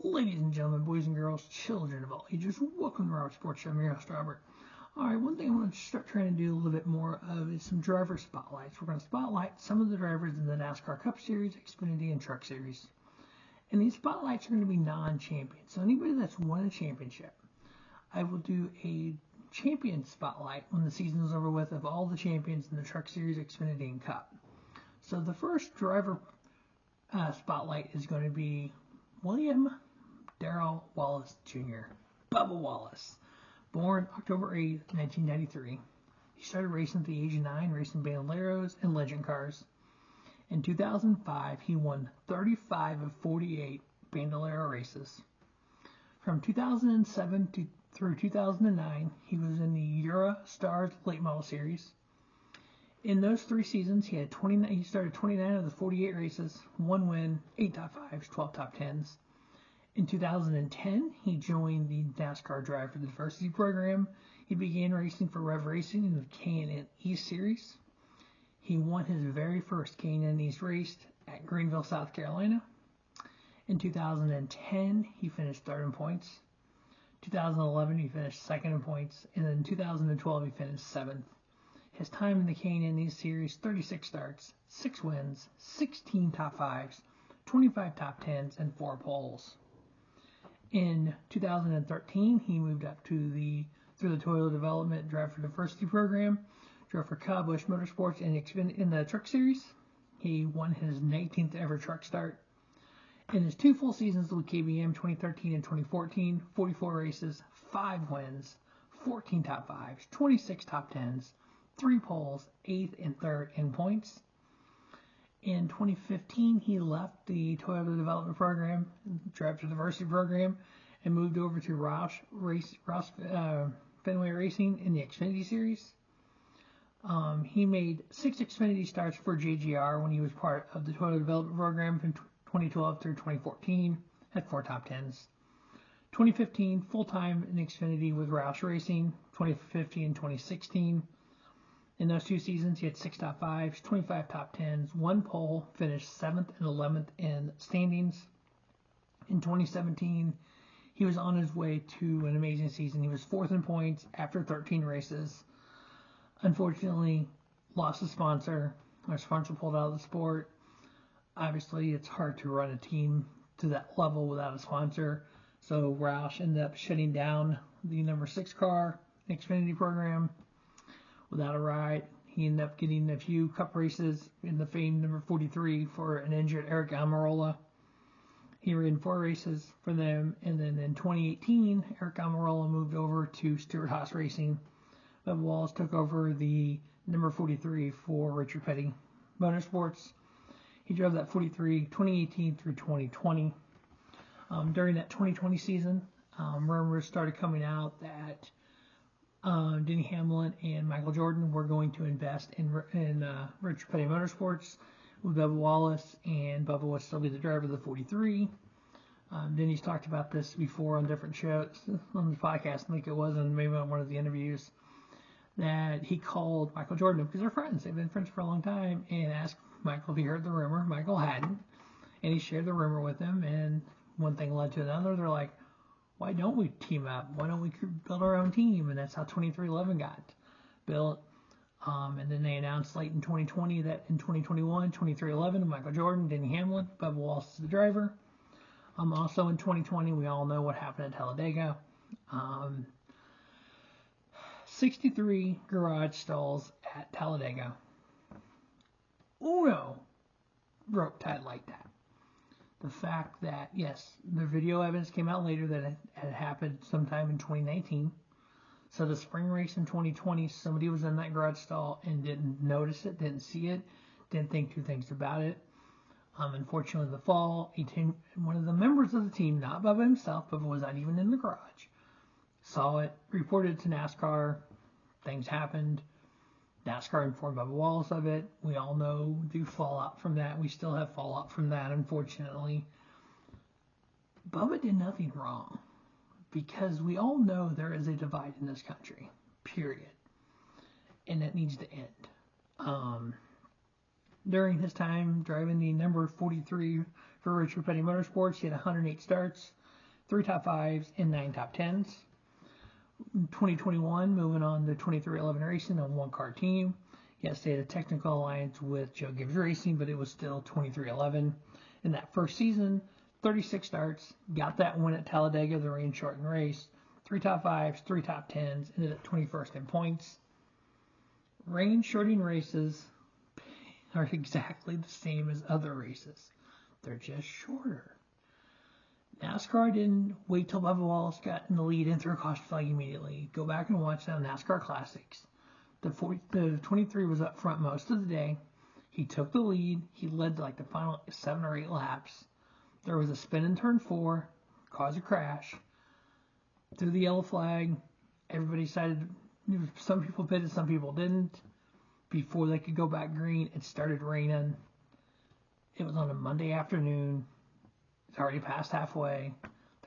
Ladies and gentlemen, boys and girls, children of all ages, welcome to our sports show. I'm your host, Robert. Alright, one thing I want to start trying to do a little bit more of is some driver spotlights. We're going to spotlight some of the drivers in the NASCAR Cup Series, Xfinity, and Truck Series. And these spotlights are going to be non-champions. So anybody that's won a championship, I will do a champion spotlight when the season is over with of all the champions in the Truck Series, Xfinity, and Cup. So the first driver spotlight is going to be William Darrell Wallace Jr., Bubba Wallace. Born October 8th, 1993. He started racing at the age of 9, racing Bandoleros and legend cars. In 2005, he won 35 of 48 Bandolero races. From 2007 through 2009, he was in the Euro Stars Late Model Series. In those 3 seasons, he started 29 of the 48 races, 1 win, 8 top 5s, 12 top 10s. In 2010, he joined the NASCAR Drive for the Diversity program. He began racing for Rev Racing in the K&N East Series. He won his very first K&N East race at Greenville, South Carolina. In 2010, he finished 3rd in points. 2011, he finished 2nd in points. And then in 2012, he finished 7th. His time in the K&N East Series, 36 starts, 6 wins, 16 top 5s, 25 top 10s, and 4 poles. In 2013, he moved up through the Toyota Development Drive for Diversity program, drove for Cobb, Busch Motorsports, and in the Truck Series. He won his 19th ever truck start. In his 2 full seasons with KBM, 2013 and 2014, 44 races, 5 wins, 14 top 5s, 26 top 10s, 3 poles, 8th and 3rd in points. In 2015, he left the Toyota Development Program, Drive to Diversity program, and moved over to Roush Fenway Racing in the Xfinity Series. He made 6 Xfinity starts for JGR when he was part of the Toyota Development Program from 2012 through 2014, had 4 top 10s. 2015, full-time in Xfinity with Roush Racing, 2015 and 2016. In those 2 seasons, he had 6 top 5s, 25 top 10s, 1 pole, finished 7th and 11th in standings. In 2017, he was on his way to an amazing season. He was 4th in points after 13 races. Unfortunately, lost a sponsor. Our sponsor pulled out of the sport. Obviously, it's hard to run a team to that level without a sponsor. So Roush ended up shutting down the number 6 car, Xfinity program. Without a ride, he ended up getting a few cup races in the famed number 43 for an injured Eric Almirola. He ran 4 races for them, and then in 2018, Eric Almirola moved over to Stewart-Haas Racing. Bubba Wallace took over the number 43 for Richard Petty Motorsports. He drove that 43 2018 through 2020. During that 2020 season, rumors started coming out that Denny Hamlin and Michael Jordan were going to invest in Richard Petty Motorsports with Bubba Wallace, and Bubba would still be the driver of the 43. Denny's talked about this before on different shows, on the podcast, I think it was, and maybe on one of the interviews, that he called Michael Jordan because they're friends. They've been friends for a long time, and asked Michael if he heard the rumor. Michael hadn't, and he shared the rumor with him, and one thing led to another. They're like, why don't we team up? Why don't we build our own team? And that's how 2311 got built. And then they announced late in 2020 that in 2021, 2311, Michael Jordan, Denny Hamlin, Bubba Wallace is the driver. Also in 2020, we all know what happened at Talladega. 63 garage stalls at Talladega. Uno rope tied like that. The fact that, yes, the video evidence came out later that it had happened sometime in 2019. So the spring race in 2020, somebody was in that garage stall and didn't notice it, didn't see it, didn't think 2 things about it. Unfortunately, the fall, one of the members of the team, not Bubba himself, Bubba was not even in the garage, saw it, reported it to NASCAR. Things happened. NASCAR informed Bubba Wallace of it. We all know the fallout from that. We still have fallout from that, unfortunately. Bubba did nothing wrong, because we all know there is a divide in this country, period. And that needs to end. During his time driving the number 43 for Richard Petty Motorsports, he had 108 starts. 3 top 5s, and 9 top 10s. 2021, moving on to 2311 Racing, a one-car team. Yes, they had a technical alliance with Joe Gibbs Racing, but it was still 2311. In that first season, 36 starts, got that win at Talladega, the rain-shortened race. 3 top 5s, 3 top 10s, ended at 21st in points. Rain-shortening races are exactly the same as other races. They're just shorter. NASCAR didn't wait till Bubba Wallace got in the lead and threw a caution flag immediately. Go back and watch that on NASCAR Classics. The 23 was up front most of the day. He took the lead. He led like the final 7 or 8 laps. There was a spin in turn 4, caused a crash. Threw the yellow flag. Everybody decided, some people pitted, some people didn't. Before they could go back green, it started raining. It was on a Monday afternoon. It's already past halfway.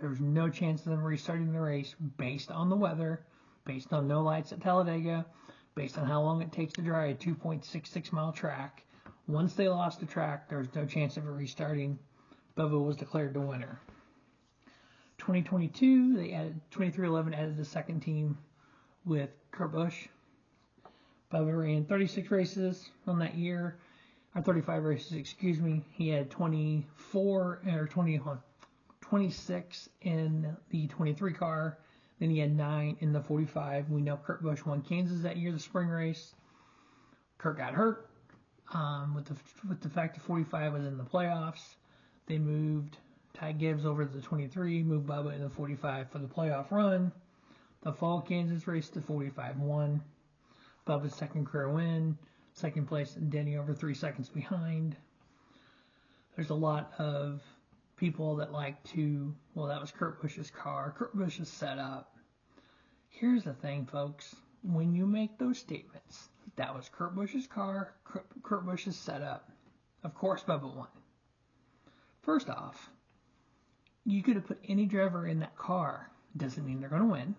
There was no chance of them restarting the race based on the weather, based on no lights at Talladega, based on how long it takes to dry a 2.66 mile track. Once they lost the track, there was no chance of it restarting. Bubba was declared the winner. 2022, they added 2311 added the second team with Kurt Busch. Bubba ran 36 races on that year. Or 35 races, excuse me. He had 26 in the 23 car. Then he had 9 in the 45. We know Kurt Busch won Kansas that year, the spring race. Kurt got hurt. With the fact that 45 was in the playoffs, they moved Ty Gibbs over to the 23, moved Bubba in the 45 for the playoff run. The fall Kansas race, the 45 won. Bubba's second career win. Second place, and Denny over 3 seconds behind. There's a lot of people that like to, well, that was Kurt Busch's car. Kurt Busch's setup. Here's the thing, folks. When you make those statements, that was Kurt Busch's car, Kurt Busch's setup. Of course, Bubba won. First off, you could have put any driver in that car. Doesn't mean they're going to win.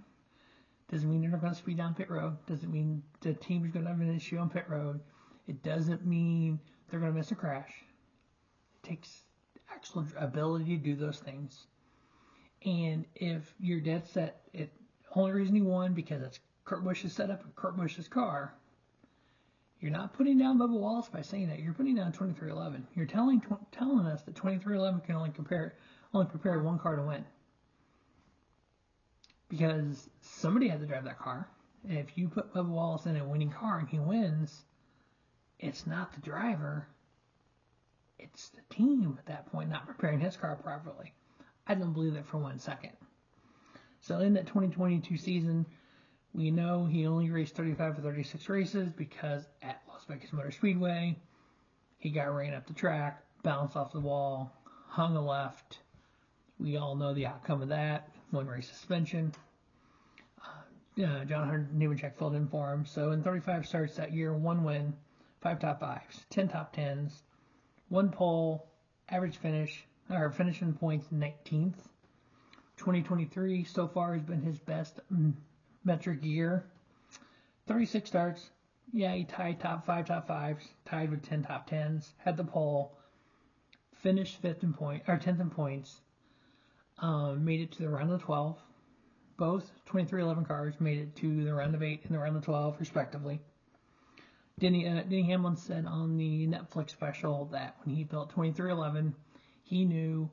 Doesn't mean they're going to speed down pit road. Doesn't mean the team is going to have an issue on pit road. It doesn't mean they're going to miss a crash. It takes actual ability to do those things. And if you're dead set, the only reason he won because it's Kurt Busch's setup and Kurt Busch's car, you're not putting down Bubba Wallace by saying that. You're putting down 2311. You're telling us that 2311 can only prepare one car to win. Because somebody had to drive that car. And if you put Bubba Wallace in a winning car and he wins, it's not the driver. It's the team at that point not preparing his car properly. I don't believe that for 1 second. So in that 2022 season, we know he only raced 35 or 36 races because at Las Vegas Motor Speedway, he got rain up the track, bounced off the wall, hung a left. We all know the outcome of that. 1 race suspension. John Hunter Nemechek filled in for him. So in 35 starts that year, 1 win, 5 top 5s, 10 top 10s, 1 pole, average finish, or finishing points 19th. 2023 so far has been his best metric year. 36 starts. Yeah, he tied top 5 tied with 10 top 10s, had the pole, finished 10th in points. Made it to the round of 12. Both 2311 cars made it to the round of 8 and the round of 12, respectively. Denny Hamlin said on the Netflix special that when he built 2311, he knew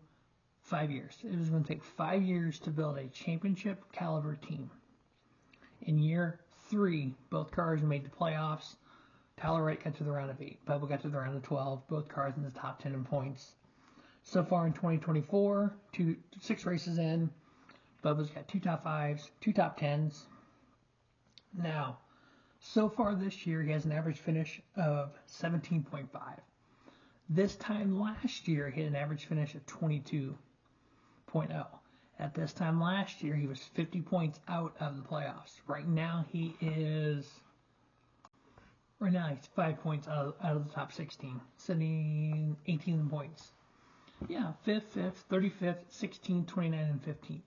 5 years. It was going to take 5 years to build a championship caliber team. In year 3, both cars made the playoffs. Tyler Wright got to the round of 8. Bubba got to the round of 12. Both cars in the top 10 in points. So far in 2024, 6 races in, Bubba's got 2 top 5s, 2 top 10s. Now, so far this year, he has an average finish of 17.5. This time last year, he had an average finish of 22.0. At this time last year, he was 50 points out of the playoffs. Right now, he's 5 points out of the top 16, sitting 18 points. Yeah, 5th, 35th, 16th, 29th, and 15th.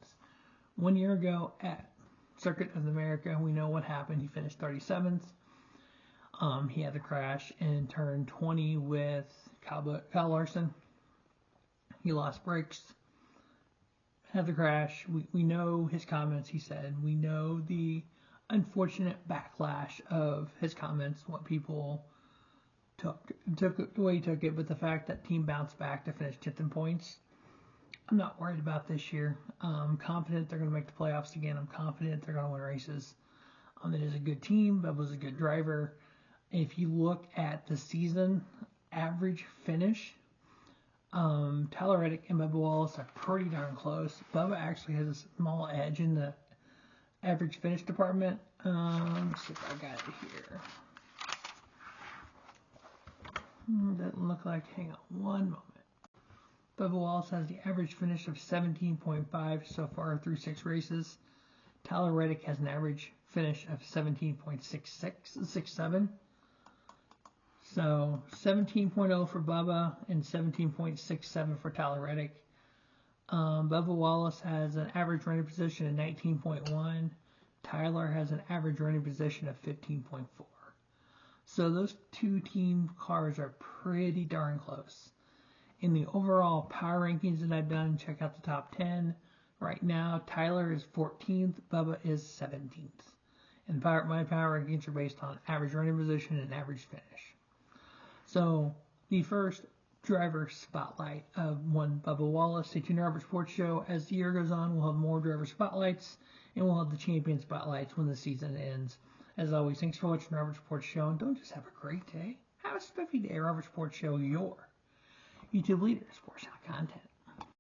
1 year ago at Circuit of America, we know what happened. He finished 37th. He had the crash in turn 20 with Kyle Larson. He lost brakes. had the crash. We know his comments, he said. We know the unfortunate backlash of his comments, what people took the way he took it, but the fact that team bounced back to finish 10th in points, I'm not worried about this year. I'm confident they're going to make the playoffs again. I'm confident they're going to win races. It is a good team. Bubba's a good driver. If you look at the season average finish, Tyler Reddick and Bubba Wallace are pretty darn close. Bubba actually has a small edge in the average finish department. Let's see if I got it here. Doesn't look like. Hang on one moment. Bubba Wallace has the average finish of 17.5 so far through 6 races. Tyler Reddick has an average finish of 17.67. So 17.0 for Bubba and 17.67 for Tyler Reddick. Bubba Wallace has an average running position of 19.1. Tyler has an average running position of 15.4. So those two team cars are pretty darn close. In the overall power rankings that I've done, check out the top 10. Right now, Tyler is 14th, Bubba is 17th. And my power rankings are based on average running position and average finish. So the first driver spotlight of one Bubba Wallace. Stay tuned to Robert Sports Show. As the year goes on, we'll have more driver spotlights, and we'll have the champion spotlights when the season ends. As always, thanks for watching Robert Sports Show, and don't just have a great day. Have a spiffy day. Robert Sports Show, your YouTube leader, sports content.